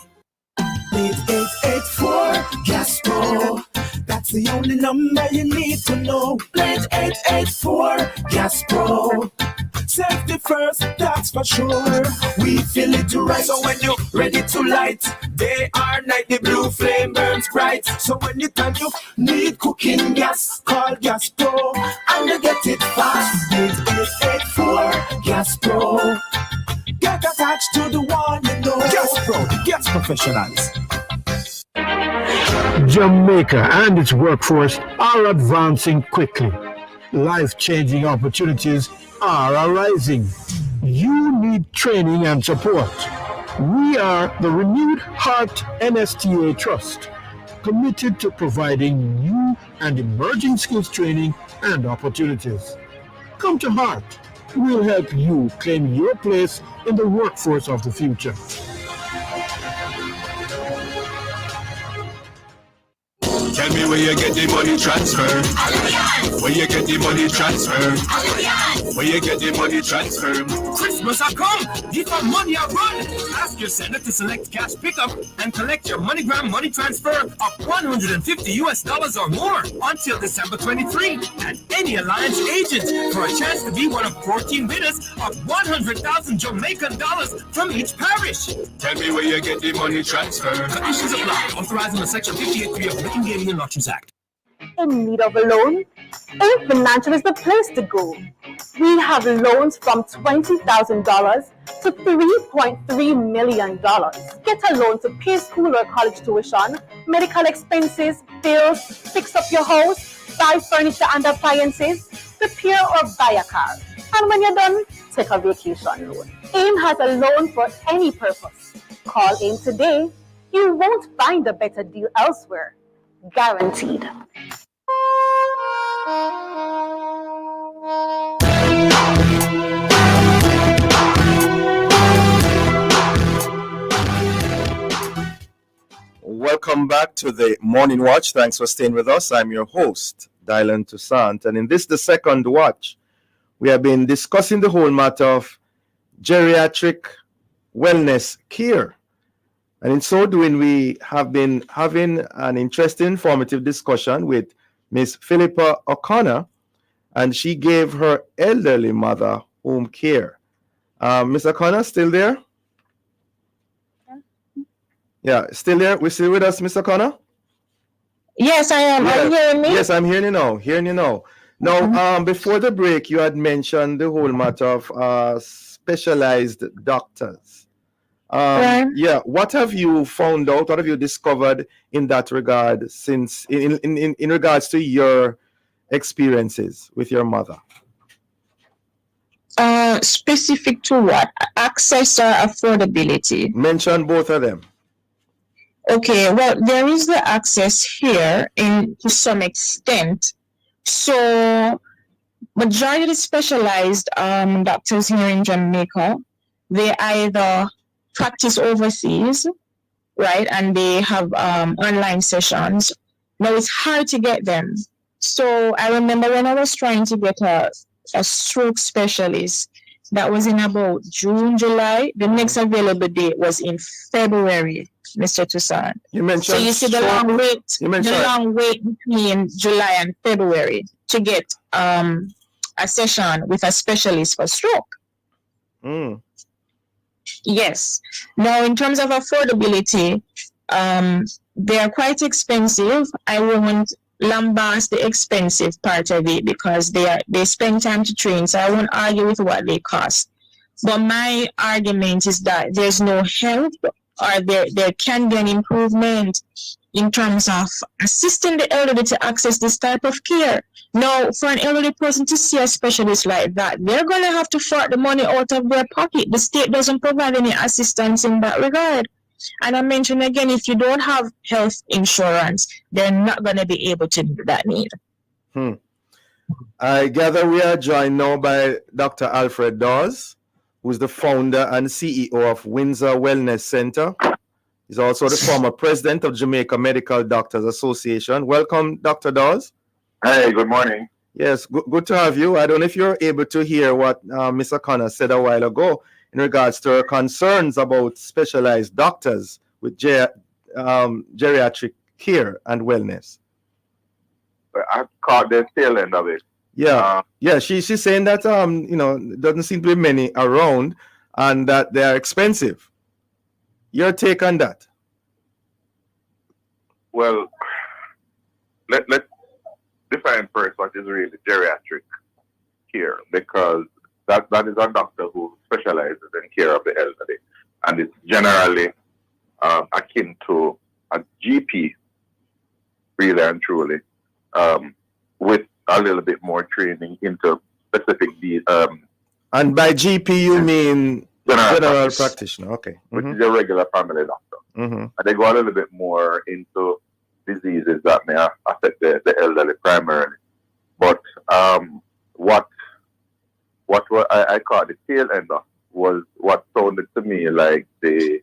8884 Gas Pro. That's the only number you need to know. 8884 Gas Pro. Safety first, that's for sure. We fill it to right, so when you're ready to light, day or night, the blue flame burns bright. So when you time you need cooking gas, call Gas Pro and you get it fast. 8884 Gas Pro. Get attached to the one you know. Gas Pro, gas professionals. Jamaica and its workforce are advancing quickly. Life-changing opportunities are arising. You need training and support. We are the Renewed Heart NSTA Trust, committed to providing new and emerging skills training and opportunities. Come to Heart. We'll help you claim your place in the workforce of the future. Tell me where you get the money transfer. Where you get the money transfer. Where you get the money transfer. Christmas a come, give our money a run. Ask your sender to select cash pickup and collect your MoneyGram money transfer of $150 or more until December 23. And any Alliance agent for a chance to be one of 14 winners of 100,000 Jamaican dollars from each parish. Tell me where you get the money transfer. Conditions apply. Authorized under Section 58.3 of the Licking Gaming and Lotteries Act. In need of a loan? A Financial is the place to go. We have loans from $20,000 to $3.3 million. Get a loan to pay school or college tuition, medical expenses, bills, fix up your house, buy furniture and appliances, repair or buy a car. And when you're done, take a vacation loan. AIM has a loan for any purpose. Call AIM today. You won't find a better deal elsewhere. Guaranteed. Welcome back to the Morning Watch. Thanks for staying with us. I'm your host, Dylan Toussaint. And in this, the second watch, we have been discussing the whole matter of geriatric wellness care. And in so doing, we have been having an interesting, informative discussion with Miss Philippa O'Connor, and she gave her elderly mother home care. Miss O'Connor, still there? Yeah, still there? We still with us, Miss O'Connor? Yes, I am. Are you hearing me? Yes, I'm hearing you now. Hearing you now. Now, before the break, you had mentioned the whole matter of specialized doctors. Right. Yeah, what have you found out? What have you discovered in that regard since in regards to your experiences with your mother? Specific to what? Access or affordability? Mention both of them. Okay, well, there is the access here to some extent. So, majority of the specialized doctors here in Jamaica, they either practice overseas right? And they have online sessions. Now it's hard to get them. So I remember when I was trying to get a stroke specialist, that was in about June, July. The next available date was in February, Mr. Toussaint. You mentioned so you see the long wait between July and February to get a session with a specialist for stroke. Mm. Yes. Now, in terms of affordability, they are quite expensive. I won't lambast the expensive part of it because they spend time to train, so I won't argue with what they cost. But my argument is that there's no help, or there can be an improvement in terms of assisting the elderly to access this type of care. Now, for an elderly person to see a specialist like that, they're going to have to fork the money out of their pocket. The state doesn't provide any assistance in that regard. And I mentioned again, if you don't have health insurance, they're not going to be able to meet that need. I gather we are joined now by Dr. Alfred Dawes, who's the founder and CEO of Windsor Wellness Center. He's also the former president of Jamaica Medical Doctors Association. Welcome, Dr. Dawes. Hey, good morning. Yes, good to have you. I don't know if you're able to hear what Ms. O'Connor said a while ago in regards to her concerns about specialized doctors with geriatric care and wellness. I caught the tail end of it. Yeah, she's saying that doesn't seem to be many around and that they are expensive. Your take on that? Well, let's define first what is really geriatric care, because that is a doctor who specializes in care of the elderly, and it's generally akin to a GP, really and truly, with a little bit more training into specific. And by GP you mean general practitioner, okay. Which is a regular family doctor. And they go a little bit more into diseases that may affect the elderly primarily. But what I caught the tail end of was what sounded to me like the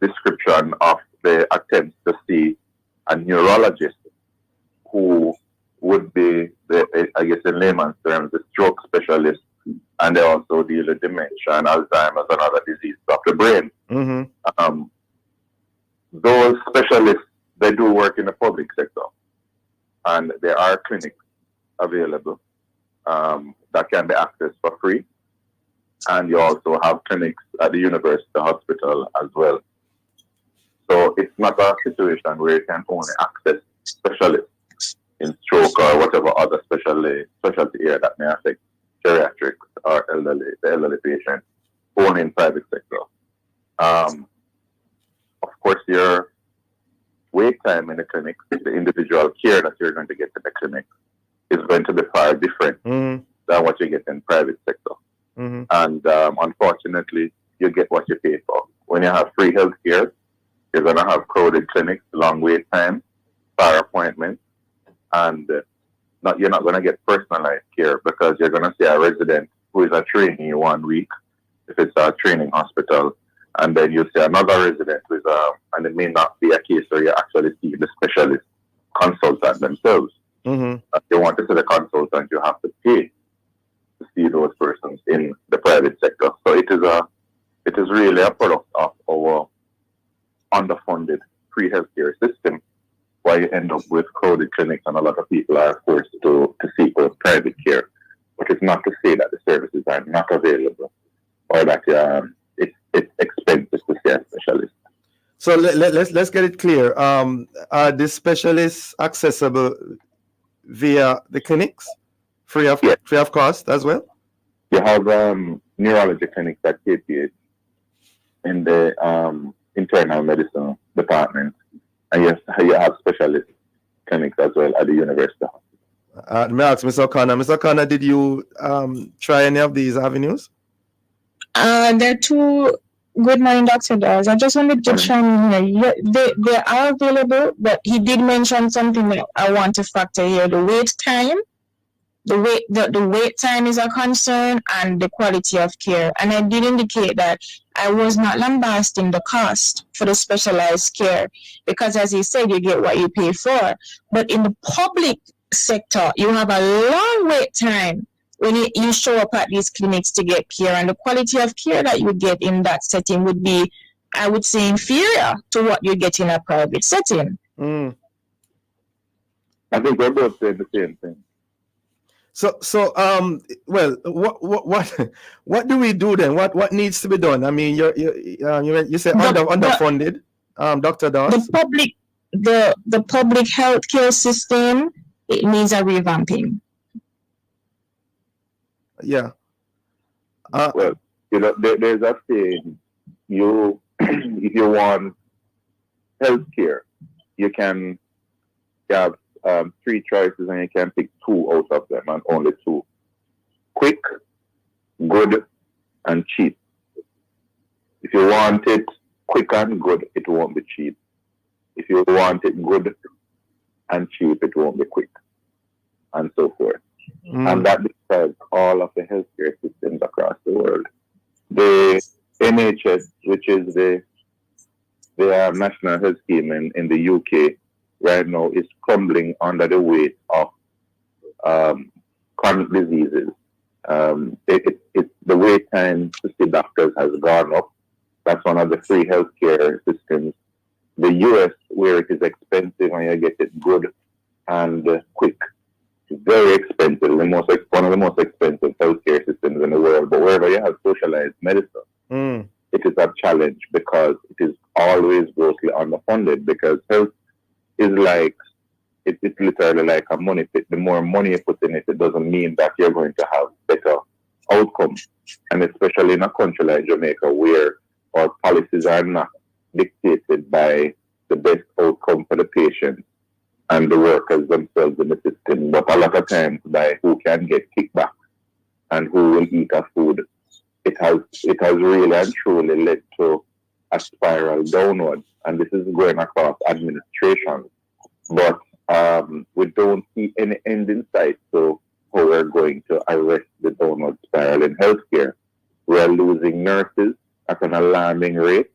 description of the attempts to see a neurologist who would be, I guess in layman's terms, the stroke specialist, and they also deal with dementia and Alzheimer's and other diseases of the brain. Those specialists, they do work in the public sector, and there are clinics available that can be accessed for free, and you also have clinics at the university hospital as well. So it's not a situation where you can only access specialists in stroke or whatever other specialty area that may affect geriatrics or the elderly patients only in private sector. Of course, your wait time in the clinic, the individual care that you're going to get in the clinic, is going to be far different than what you get in private sector. And unfortunately, you get what you pay for. When you have free health care, you're going to have crowded clinics, long wait time, far appointments, and you're not going to get personalized care because you're going to see a resident who is a trainee 1 week, if it's a training hospital, and then you see another resident who is and it may not be a case where you actually see the specialist consultant themselves. If you want to see the consultant, you have to pay to see those persons in the private sector. So it is really a product of our underfunded free healthcare system, why you end up with crowded clinics and a lot of people are forced to seek out private care. But it's not to say that the services are not available or that it's expensive to see a specialist. So let's get it clear. Are the specialists accessible via the clinics, free of cost as well? You have neurology clinics at KPH in the internal medicine department, and you have specialist clinics as well at the university. May I ask Ms. O'Connor? Ms. O'Connor, did you try any of these avenues? There are two. Good morning, Dr. Dawes. I just wanted to chime in here. They are available, but he did mention something that I want to factor here. The wait time the wait time is a concern and the quality of care. And I did indicate that I was not lambasting the cost for the specialized care because, as you said, you get what you pay for. But in the public sector, you have a long wait time when you show up at these clinics to get care, and the quality of care that you get in that setting would be, I would say, inferior to what you get in a private setting. I think we're both saying the same thing. Well, what do we do then? What needs to be done? I mean, you say underfunded, Dr. Dawes. The public healthcare system, it needs a revamping. Yeah. Well, there's a saying, if you want healthcare, you can have 3 choices and you can pick 2 out of them, and only 2. Quick, good, and cheap. If you want it quick and good, it won't be cheap. If you want it good and cheap, it won't be quick, and so forth. And that describes all of the healthcare systems across the world. The NHS, which is the national health scheme in the UK, right now is crumbling under the weight of chronic diseases. The wait time to see doctors has gone up. That's one of the free healthcare systems. The US, where it is expensive and you get it good and quick, very expensive, one of the most expensive healthcare systems in the world. But wherever you have socialized medicine, it is a challenge because it is always grossly underfunded, because health is like, it's literally like a money pit. The more money you put in it, it doesn't mean that you're going to have better outcomes. And especially in a country like Jamaica, where our policies are not dictated by the best outcome for the patient and the workers themselves in the system, but a lot of times by who can get kickback and who will eat our food. It has really and truly led to a spiral downwards, and this is going across administration. But we don't see any end in sight to how we're going to arrest the downward spiral in healthcare. We are losing nurses at an alarming rate.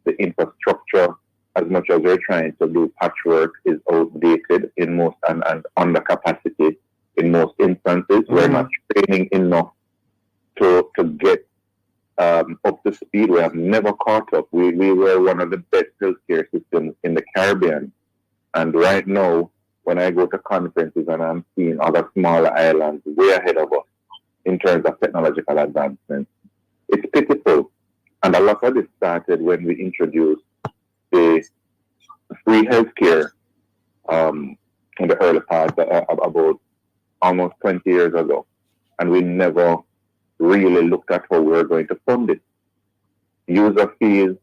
The infrastructure, as much as we're trying to do patchwork, is outdated in most and under capacity in most instances. We're not training enough to get up to speed. We have never caught up. We were one of the best healthcare systems in the Caribbean. And right now, when I go to conferences and I'm seeing other smaller islands way ahead of us in terms of technological advancement, it's pitiful. And a lot of this started when we introduced the free healthcare in the early part, about almost 20 years ago. And we never really looked at how we were going to fund it. User fees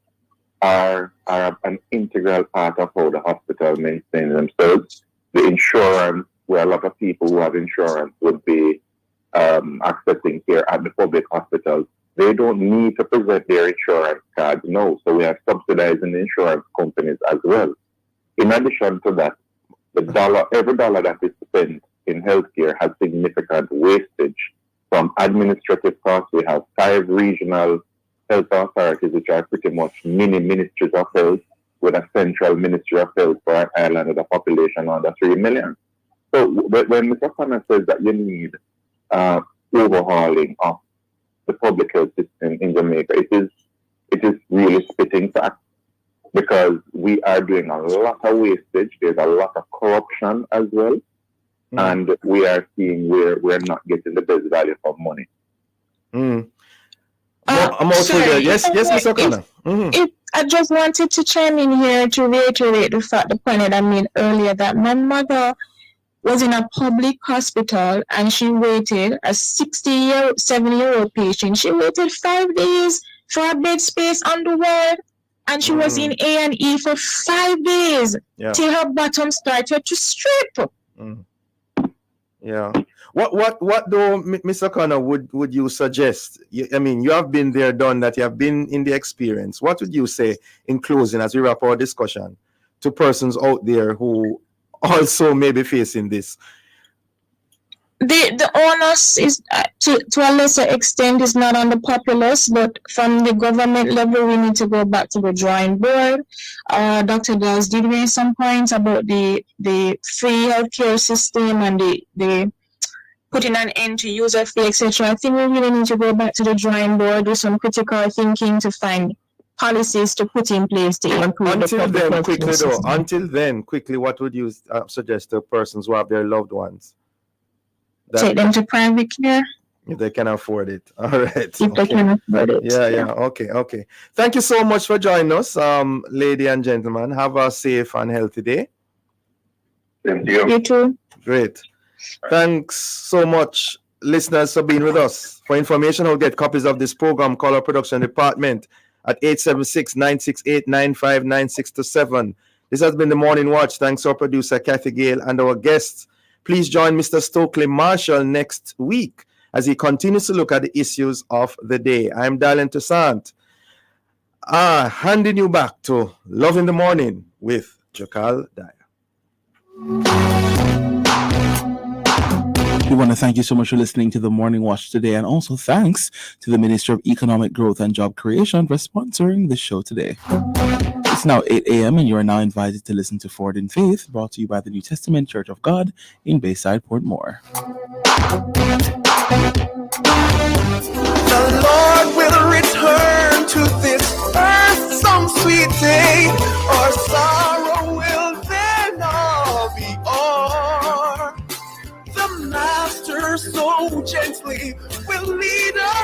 are an integral part of how the hospital maintain themselves. The insurance, where a lot of people who have insurance would be accessing care at the public hospitals, they don't need to present their insurance card, no. So we are subsidizing the insurance companies as well. In addition to that, every dollar that is spent in healthcare has significant wastage. From administrative costs, we have 5 regional health authorities, which are pretty much mini ministries of health, with a central ministry of health for an island with a population under 3 million. So when Mr. Connor says that you need overhauling of the public health system in Jamaica, it is really spitting facts, because we are doing a lot of wastage. There's a lot of corruption as well. And we are seeing where we're not getting the best value for money. I'm also there. Yes, Mr. Connor. I just wanted to chime in here to reiterate the point that I made earlier, that my mother was in a public hospital and she waited, a 67-year-old patient. She waited 5 days for a bed space on the ward, and she was in A&E for 5 days till her bottom started to strip. Yeah. What though, Mr. Connor, would you suggest? I mean, you have been there, done that. You have been in the experience. What would you say in closing, as we wrap our discussion, to persons out there who also may be facing this? The onus is to a lesser extent is not on the populace, but from the government level, we need to go back to the drawing board. Dr. Dawes did raise some points about the free healthcare system and the putting an end to user fee, etc. I think we really need to go back to the drawing board with some critical thinking to find policies to put in place to improve Until then, quickly, what would you suggest to persons who have their loved ones? Take them to private care. If they can afford it. All right. If they can afford it. Yeah. Okay. Thank you so much for joining us, lady and gentlemen. Have a safe and healthy day. Thank you. You too. Great. Thanks so much, listeners, for being with us. For information or get copies of this program, call our production department at 876-968-9596-7. This has been the Morning Watch. Thanks to our producer, Kathy Gale, and our guests. Please join Mr. Stokely Marshall next week as he continues to look at the issues of the day. I'm Dylan Toussaint. Handing you back to Love in the Morning with Jakal Dyer. We want to thank you so much for listening to the Morning Watch today, and also thanks to the Ministry of Economic Growth and Job Creation for sponsoring the show today. It's now 8 a.m. and you are now invited to listen to Forward in Faith, brought to you by the New Testament Church of God in Bayside, Portmore. The Lord will return to this earth some sweet day, or sorrow will then all be o'er. The Master so gently will lead us